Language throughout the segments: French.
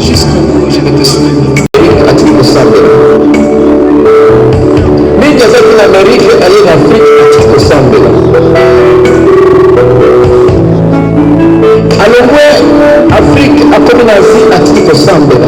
Jusqu'au bout, je vais te suivre. Mais il y avait une Amérique, aller en Afrique, à Tico alors, moi, Afrique, a comme une Asie, à Tico Sambela.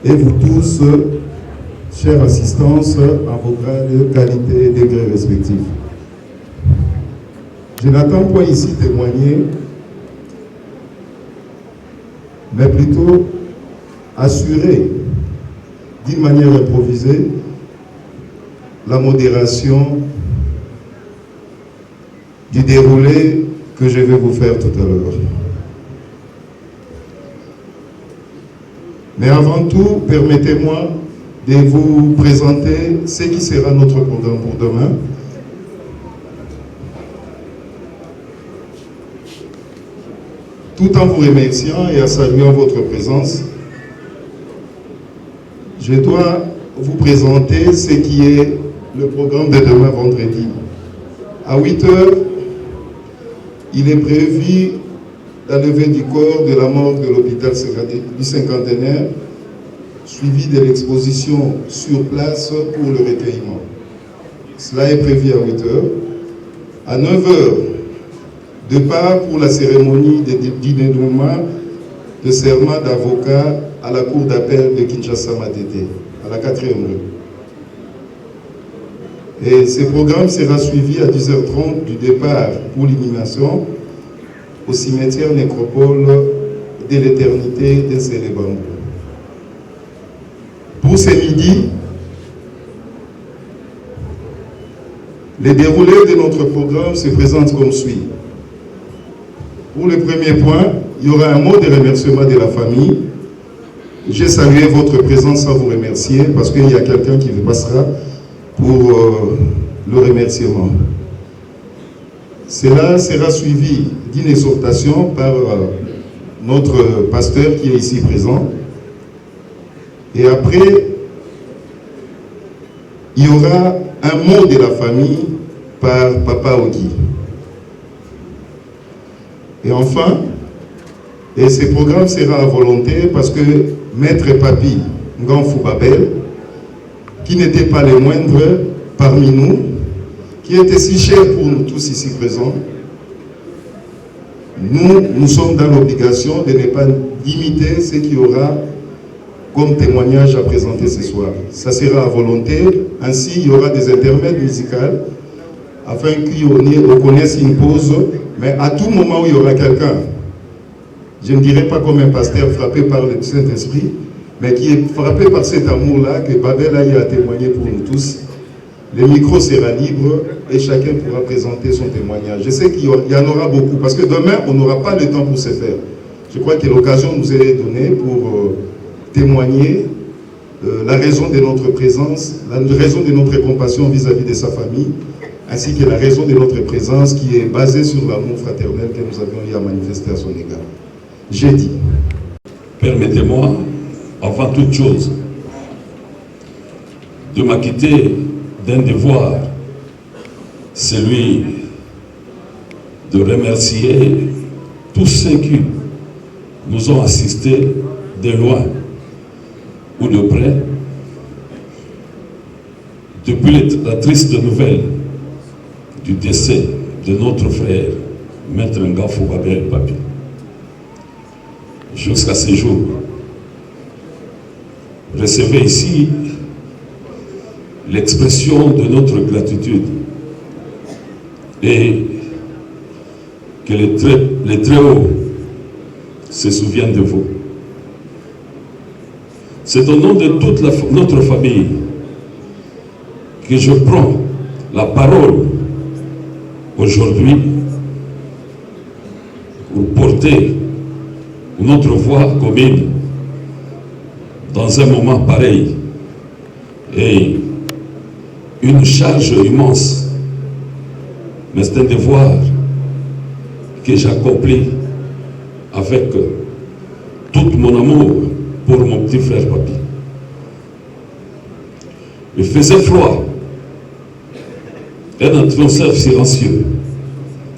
et vous tous, chère assistance, en vos grades, qualités et degrés respectifs. Je n'attends pas ici témoigner, mais plutôt assurer d'une manière improvisée la modération du déroulé que je vais vous faire tout à l'heure. Mais avant tout, permettez-moi de vous présenter ce qui sera notre programme pour demain. Tout en vous remerciant et en saluant votre présence, je dois vous présenter ce qui est le programme de demain vendredi. À 8 h, il est prévu la levée du corps de la mort de l'hôpital du cinquantenaire, suivi de l'exposition sur place pour le recueillement. Cela est prévu à 8 h. À 9 h, départ pour la cérémonie de dénouement de serment d'avocat à la cour d'appel de Kinshasa-Matete, à la 4e rue. Et ce programme sera suivi à 10 h 30 du départ pour l'inhumation au cimetière nécropole de l'éternité de Célébambou. Pour ce midi, le déroulé de notre programme se présente comme suit. Pour le premier point, il y aura un mot de remerciement de la famille. J'ai salué votre présence sans vous remercier parce qu'il y a quelqu'un qui vous passera pour le remerciement. Cela sera suivi d'une exhortation par notre pasteur qui est ici présent. Et après, il y aura un mot de la famille par Papa Ogi. Et enfin, et ce programme sera à volonté parce que Maître Papi Nganfou Babel, qui n'était pas le moindre parmi nous, qui était si cher pour nous tous ici présents, nous sommes dans l'obligation de ne pas limiter ce qu'il y aura comme témoignage à présenter ce soir. Ça sera à volonté, ainsi il y aura des intermèdes musicaux afin qu'on connaisse une pause, mais à tout moment où il y aura quelqu'un, je ne dirais pas comme un pasteur frappé par le Saint-Esprit, mais qui est frappé par cet amour-là, que Babel a témoigné pour nous tous. Le micro sera libre et chacun pourra présenter son témoignage. Je sais qu'il y en aura beaucoup, parce que demain, on n'aura pas le temps pour se faire. Je crois que l'occasion nous est donnée pour témoigner la raison de notre présence, la raison de notre compassion vis-à-vis de sa famille, ainsi que la raison de notre présence qui est basée sur l'amour fraternel que nous avions eu à manifester à son égard. J'ai dit. Permettez-moi, avant toute chose, de m'acquitter d'un devoir, celui de remercier tous ceux qui nous ont assistés de loin ou de près depuis la triste nouvelle du décès de notre frère, Maître Nganfou Babel Papi. Jusqu'à ce jour, recevez ici l'expression de notre gratitude et que les très hauts se souviennent de vous. C'est au nom de toute notre famille que je prends la parole aujourd'hui pour porter notre voix commune dans un moment pareil et une charge immense, mais c'est un devoir que j'accomplis avec tout mon amour pour mon petit frère Papi. Il faisait froid, un atmosphère silencieux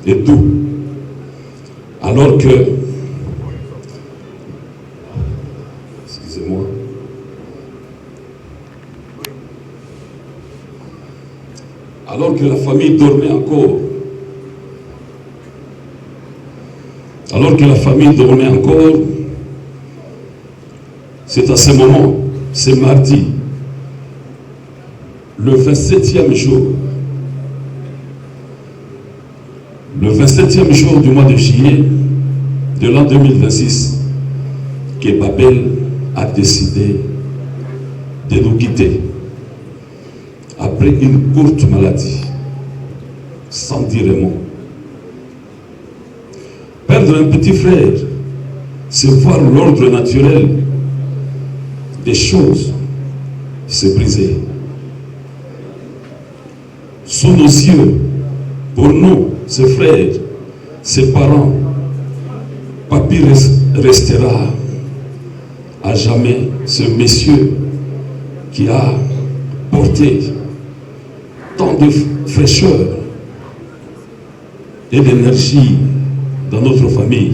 et doux, alors que, excusez-moi, alors que la famille dormait encore, c'est à ce moment, c'est mardi, le 27e jour, du mois de juillet de l'an 2026, que Babel a décidé de nous quitter après une courte maladie, sans dire un mot. Perdre un petit frère, c'est voir l'ordre naturel des choses s'est brisé. Sous nos yeux, pour nous, ses frères, ses parents, Papy restera à jamais ce monsieur qui a porté tant de fraîcheur et d'énergie dans notre famille.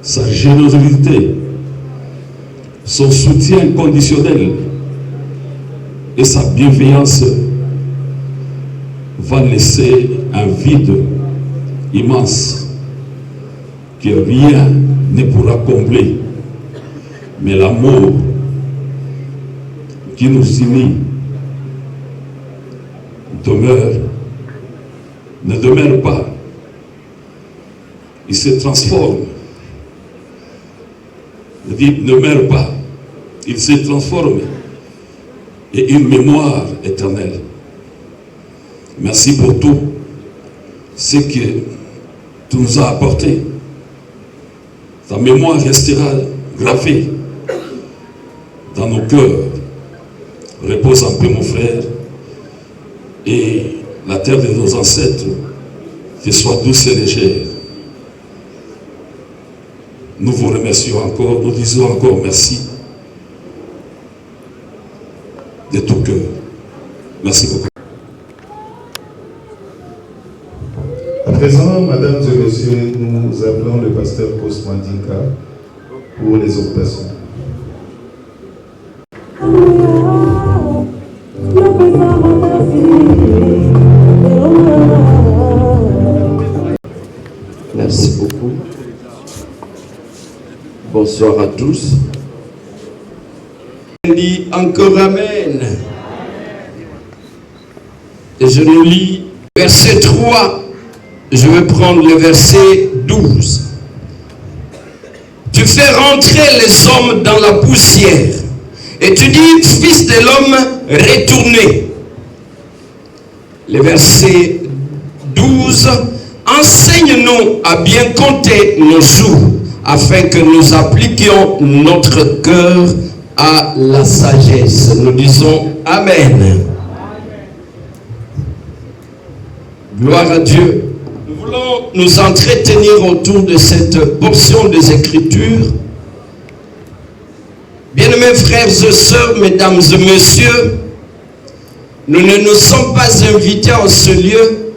Sa générosité, son soutien conditionnel et sa bienveillance va laisser un vide immense que rien ne pourra combler. Mais l'amour qui nous unit ne demeure pas. Il se transforme. Il dit, ne meurt pas. Il se transforme. Et une mémoire éternelle. Merci pour tout ce que tu nous as apporté. Ta mémoire restera gravée dans nos cœurs. Repose en paix, mon frère, et la terre de nos ancêtres te soit douce et légère. Nous vous remercions encore, nous disons encore merci de tout cœur. Merci beaucoup. À présent, mesdames et messieurs, nous appelons le pasteur Kosmandinka pour les optations. Merci beaucoup. Bonsoir à tous. On dit encore Amen. Et je nous lis verset 3. Je vais prendre le verset 12. Tu fais rentrer les hommes dans la poussière. Et tu dis, fils de l'homme, retournez. Le verset 12. Enseigne-nous à bien compter nos jours, afin que nous appliquions notre cœur à la sagesse. Nous disons Amen. Gloire à Dieu. Nous voulons nous entretenir autour de cette portion des Écritures. Bien-aimés frères et sœurs, mesdames et messieurs, nous ne nous sommes pas invités en ce lieu,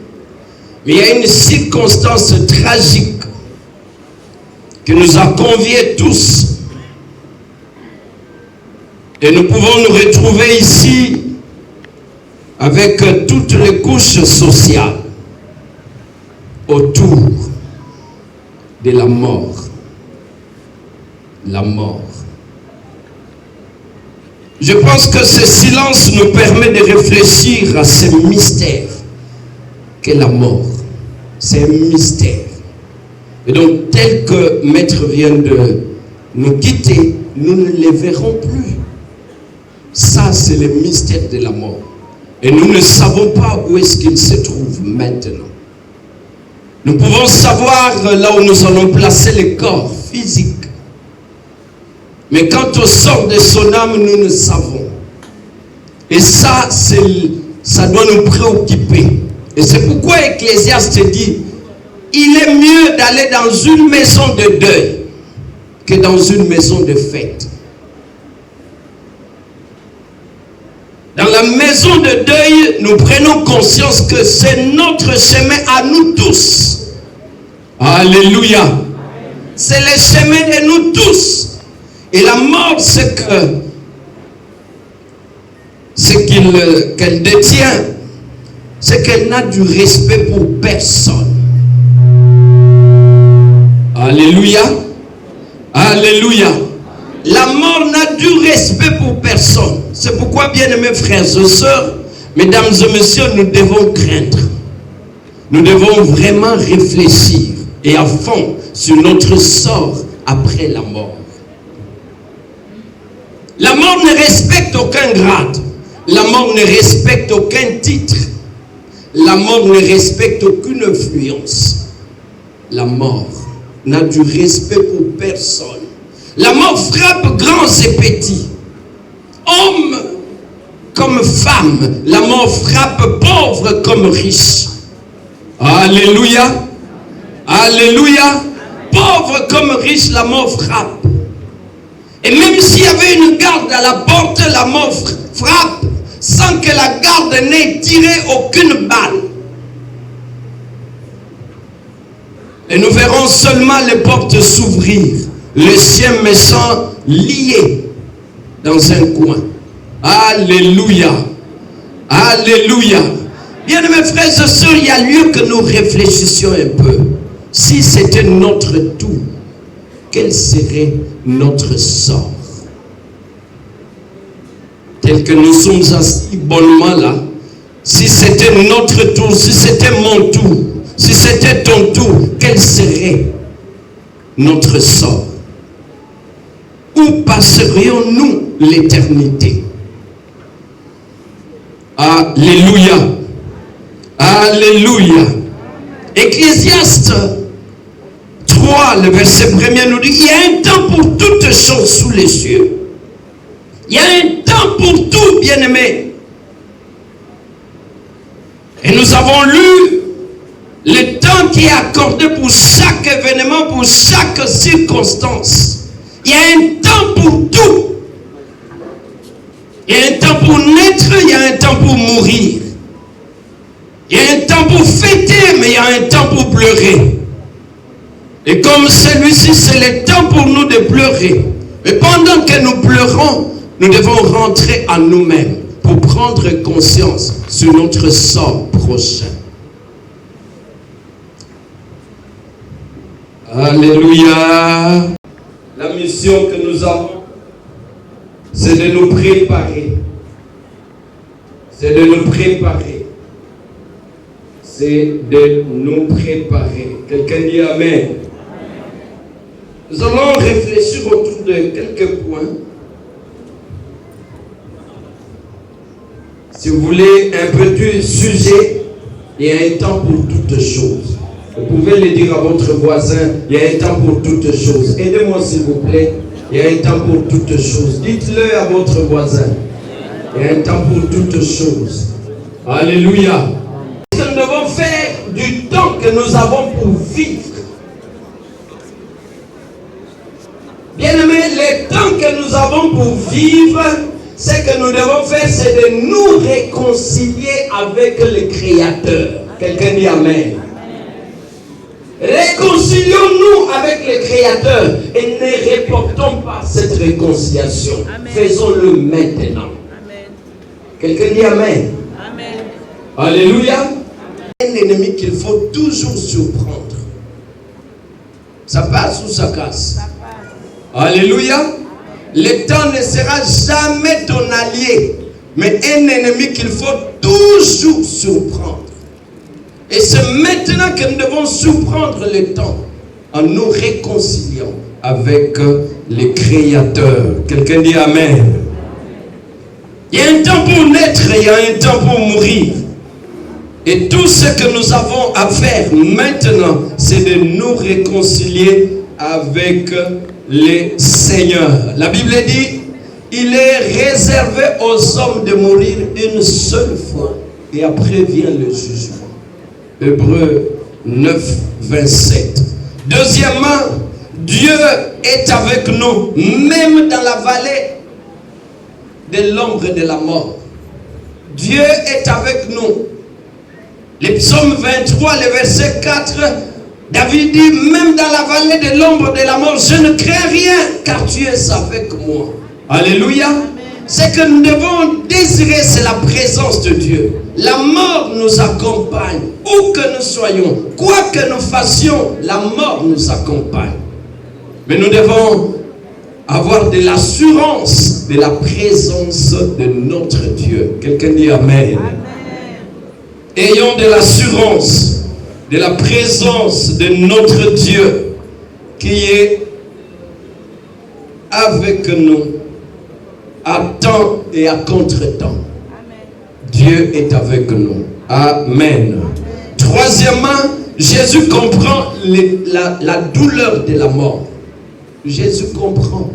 mais il y a une circonstance tragique qui nous a conviés tous. Et nous pouvons nous retrouver ici avec toutes les couches sociales autour de la mort. La mort. Je pense que ce silence nous permet de réfléchir à ce mystère qu'est la mort. C'est un mystère. Et donc, tel que Maître vient de nous quitter, nous ne les verrons plus. Ça, c'est le mystère de la mort. Et nous ne savons pas où est-ce qu'il se trouve maintenant. Nous pouvons savoir là où nous allons placer le corps physique. Mais quant au sort de son âme, nous ne savons. Et ça, ça doit nous préoccuper. Et c'est pourquoi Ecclésiaste dit, il est mieux d'aller dans une maison de deuil que dans une maison de fête. Dans la maison de deuil, nous prenons conscience que c'est notre chemin à nous tous. Alléluia. C'est le chemin de nous tous. Et la mort, c'est qu'elle détient, c'est qu'elle n'a du respect pour personne. Alléluia. Alléluia. La mort n'a du respect pour personne. C'est pourquoi, bien-aimés frères et sœurs, mesdames et messieurs, nous devons craindre. Nous devons vraiment réfléchir et à fond sur notre sort après la mort. La mort ne respecte aucun grade. La mort ne respecte aucun titre. La mort ne respecte aucune influence. La mort n'a du respect pour personne. La mort frappe grands et petits, hommes comme femme, la mort frappe pauvre comme riche. Alléluia. Alléluia. Pauvre comme riche, la mort frappe. Et même s'il y avait une garde à la porte, la mort frappe sans que la garde n'ait tiré aucune balle. Et nous verrons seulement les portes s'ouvrir, les chiens méchants liés dans un coin. Alléluia. Alléluia. Bien-aimés frères et sœurs, il y a lieu que nous réfléchissions un peu. Si c'était notre tout, quel serait notre sort? Tel que nous sommes assis bonnement là, si c'était notre tour, si c'était mon tour, si c'était ton tour, quel serait notre sort? Où passerions-nous l'éternité? Alléluia. Alléluia. Ecclésiaste 3, le verset 1er nous dit, il y a un temps pour toutes choses sous les cieux. Il y a un temps pour tout, bien-aimé. Et nous avons lu le temps qui est accordé pour chaque événement, pour chaque circonstance. Il y a un temps pour tout. Il y a un temps pour naître, il y a un temps pour mourir. Il y a un temps pour fêter, mais il y a un temps pour pleurer. Et comme celui-ci, c'est le temps pour nous de pleurer. Mais pendant que nous pleurons, nous devons rentrer en nous-mêmes pour prendre conscience sur notre sort prochain. Alléluia. La mission que nous avons, c'est de nous préparer. C'est de nous préparer. C'est de nous préparer. Quelqu'un dit Amen. Nous allons réfléchir autour de quelques points. Si vous voulez un petit sujet, il y a un temps pour toutes choses. Vous pouvez le dire à votre voisin, il y a un temps pour toutes choses. Aidez-moi s'il vous plaît. Il y a un temps pour toutes choses. Dites-le à votre voisin. Il y a un temps pour toutes choses. Alléluia. Nous devons faire du temps que nous avons pour vivre. Bien-aimés, le temps que nous avons pour vivre, ce que nous devons faire, c'est de nous réconcilier avec le Créateur. Quelqu'un dit Amen. Réconcilions-nous avec le Créateur et ne reportons pas cette réconciliation. Faisons-le maintenant. Amen. Quelqu'un dit Amen. Amen. Alléluia. Un ennemi qu'il faut toujours surprendre. Ça passe ou ça casse? Alléluia. Le temps ne sera jamais ton allié, mais un ennemi qu'il faut toujours surprendre. Et c'est maintenant que nous devons surprendre le temps en nous réconciliant avec le Créateur. Quelqu'un dit Amen. Il y a un temps pour naître, il y a un temps pour mourir. Et tout ce que nous avons à faire maintenant, c'est de nous réconcilier avec le Seigneur. La Bible dit, il est réservé aux hommes de mourir une seule fois et après vient le jugement. Hébreux 9, 27. Deuxièmement, Dieu est avec nous, même dans la vallée de l'ombre de la mort. Dieu est avec nous. Le psaume 23, le verset 4, David dit, même dans la vallée de l'ombre de la mort, je ne crains rien, car tu es avec moi. Alléluia. Ce que nous devons désirer, c'est la présence de Dieu. La mort nous accompagne, où que nous soyons, quoi que nous fassions, la mort nous accompagne. Mais nous devons avoir de l'assurance de la présence de notre Dieu. Quelqu'un dit Amen. Amen. Ayons de l'assurance de la présence de notre Dieu qui est avec nous à temps et à contre-temps. Dieu est avec nous. Amen. Troisièmement, Jésus comprend la douleur de la mort. Jésus comprend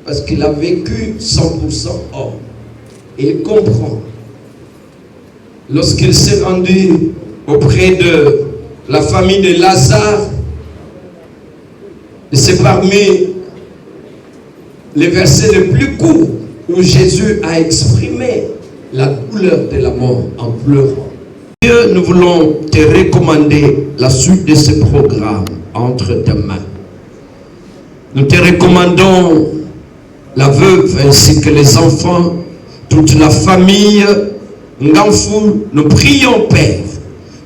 parce qu'il a vécu 100% homme. il comprend. Lorsqu'il s'est rendu auprès de la famille de Lazare, et c'est parmi les versets les plus courts où Jésus a exprimé la douleur de la mort en pleurant. Dieu, nous voulons te recommander la suite de ce programme entre tes mains. Nous te recommandons la veuve ainsi que les enfants, toute la famille. Ngafou, nous prions, Père,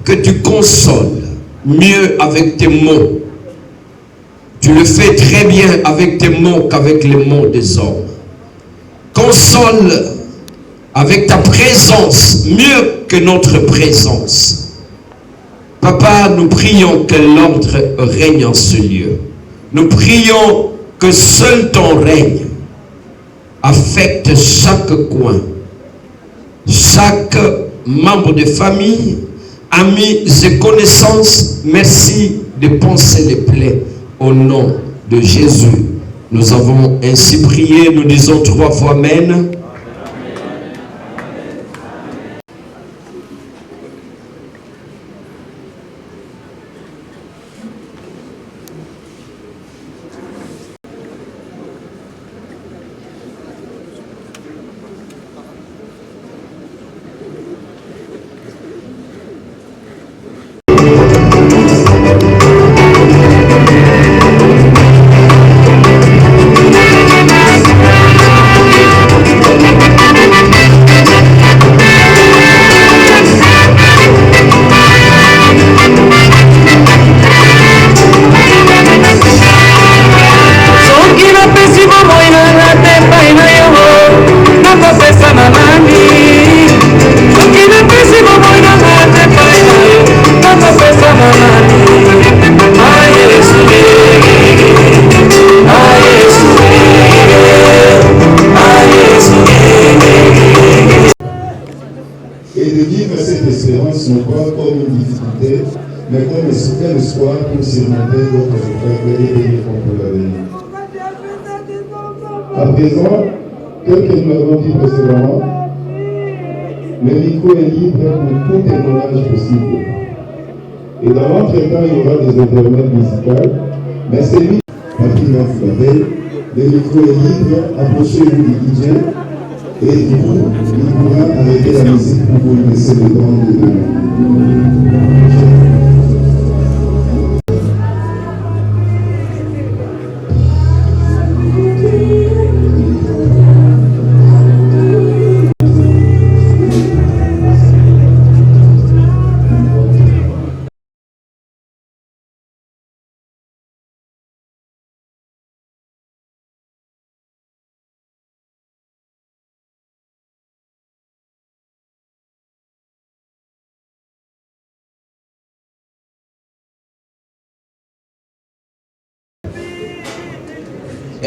que tu consoles mieux avec tes mots. Tu le fais très bien avec tes mots qu'avec les mots des hommes. Console avec ta présence mieux que notre présence. Papa, nous prions que l'ordre règne en ce lieu. Nous prions que seul ton règne affecte chaque coin, chaque membre de famille, amis et connaissances. Merci de penser les plaies au nom de Jésus. Nous avons ainsi prié, nous disons 3 fois Amen. Non pas comme une difficulté, mais comme un espoir pour surmonter votre obstacle et venir contre l'avenir. À présent, tel que nous l'avons dit précédemment, le micro est libre pour tout témoignage possible. Et dans l'entretemps, il y aura des intermèdes musicaux, mais c'est lui, rapidement vous l'avez, le micro est libre, approchez-vous du DJ. Et du coup, il pourra arrêter la musique pour vous laisser le temps de...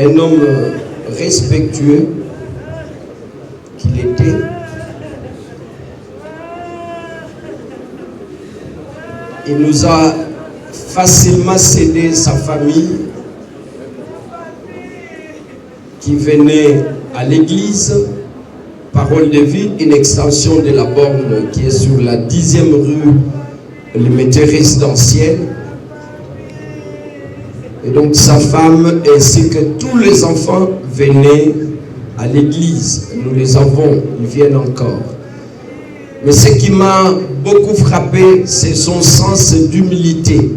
Un homme respectueux qu'il était, il nous a facilement cédé sa famille qui venait à l'église Parole de Vie, une extension de la borne qui est sur la 10e rue Limité résidentielle. Et donc sa femme ainsi que tous les enfants venaient à l'église. Nous les avons, ils viennent encore. Mais ce qui m'a beaucoup frappé, c'est son sens d'humilité.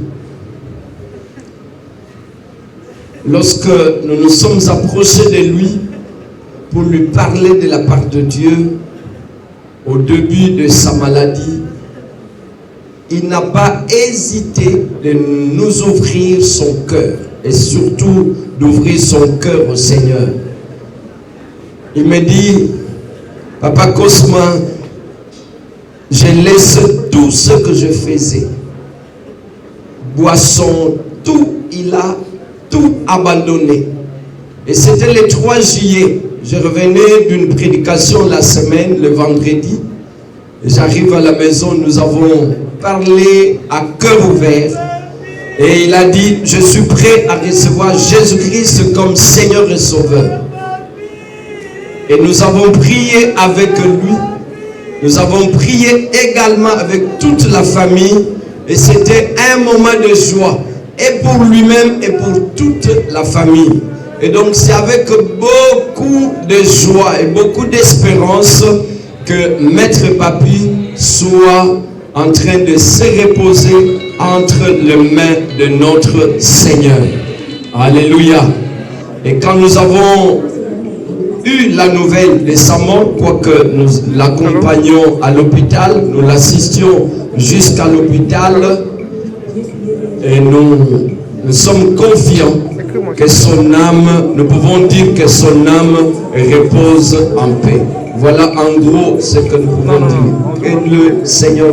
Lorsque nous nous sommes approchés de lui pour lui parler de la part de Dieu au début de sa maladie, il n'a pas hésité de nous ouvrir son cœur et surtout d'ouvrir son cœur au Seigneur. Il me dit, Papa Cosma, j'ai laissé tout ce que je faisais, boisson, tout, il a tout abandonné. Et c'était le 3 juillet, je revenais d'une prédication la semaine, le vendredi, j'arrive à la maison, nous avons parlé à cœur ouvert et il a dit, je suis prêt à recevoir Jésus-Christ comme Seigneur et Sauveur. Et nous avons prié avec lui. Nous avons prié également avec toute la famille. Et c'était un moment de joie. Et pour lui-même et pour toute la famille. Et donc c'est avec beaucoup de joie et beaucoup d'espérance que Maître Papi soit en train de se reposer entre les mains de notre Seigneur. Alléluia. Et quand nous avons eu la nouvelle de sa mort, quoique nous l'accompagnions à l'hôpital, nous l'assistions jusqu'à l'hôpital, et nous sommes confiants que son âme, nous pouvons dire que son âme repose en paix. Voilà en gros ce que nous pouvons dire. Que le Seigneur...